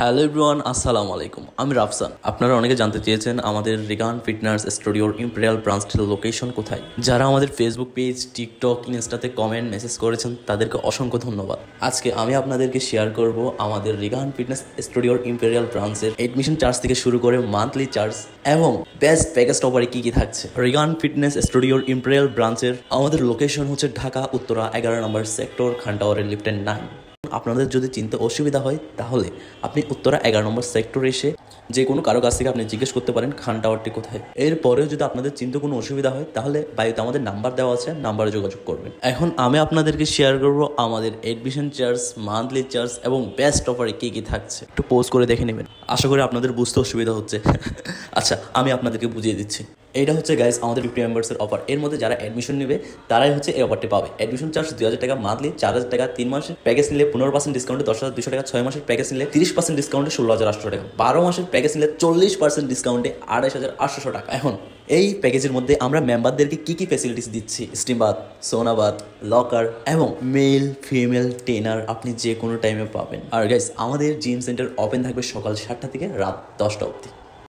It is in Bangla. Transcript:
হ্যালো এভরিওয়ান, আসসালামু আলাইকুম। আমি রাফসান। আপনারা অনেকে জানতে চেয়েছেন আমাদের রিগান ফিটনেস স্টুডিওর ইম্পেরিয়াল ব্রাঞ্চটির লোকেশন কোথায়। যারা আমাদের ফেসবুক পেজ, টিকটক, ইনস্টাতে কমেন্ট মেসেজ করেছেন তাদেরকে অসংখ্য ধন্যবাদ। আজকে আমি আপনাদেরকে শেয়ার করব আমাদের রিগান ফিটনেস স্টুডিওর ইম্পেরিয়াল ব্রাঞ্চের এডমিশন চার্জ থেকে শুরু করে মান্থলি চার্জ এবং বেস্ট প্যাকেজ অফারে কী কী থাকছে। রিগান ফিটনেস স্টুডিওর ইম্পেরিয়াল ব্রাঞ্চের আমাদের লোকেশন হচ্ছে ঢাকা উত্তরা 11 নম্বর সেক্টর, খান টাওয়ারের লিফটের 9। আপনাদের যদি চিনতে অসুবিধা হয় তাহলে আপনি উত্তরা 11 নম্বর সেক্টরে এসে যে কোনো কারো কাছ থেকে আপনি জিজ্ঞেস করতে পারেন খান টাওয়ারটি কোথায়। এরপরেও যদি আপনাদের চিনতে কোনো অসুবিধা হয় তাহলে বায়ুতে আমাদের নাম্বার দেওয়া আছে, নাম্বারে যোগাযোগ করবেন। এখন আমি আপনাদেরকে শেয়ার করব আমাদের এডমিশন চার্জ, মান্থলি চার্জ এবং বেস্ট অফারে কী কী থাকছে। একটু পোজ করে দেখে নেবেন, আশা করি আপনাদের বুঝতে অসুবিধা হচ্ছে। আচ্ছা, আমি আপনাদেরকে বুঝিয়ে দিচ্ছি। এইটা হচ্ছে গাইস আমাদের 50 মেম্বার্সের অফার। এর মধ্যে যারা অ্যাডমিশন নেবে তারাই হচ্ছে এই অফারটি পাবে। অ্যাডমিশন চার্জ 2000 টাকা মান্থলি, 4000 টাকা 3 মাসের প্যাকেজ নিলে 15% ডিসকাউন্টে 10,200 টাকা, 6 মাসের প্যাকেজ নিলে 30% ডিসকাউন্টে 16,800 টাকা, 12 মাসের প্যাকেজ নিলে 40% ডিসকাউন্টে 28,800 টাকা। এখন এই প্যাকেজের মধ্যে আমরা মেম্বারদেরকে কী কী ফ্যাসিলিটিস দিচ্ছি, স্টিম বাথ, সোনা বাথ, লকার এবং মেল ফিমেল ট্রেনার আপনি যে কোনো টাইমে পাবেন। আর গাইস আমাদের জিম সেন্টার ওপেন থাকবে সকাল 7টা থেকে রাত 10টা অবধি।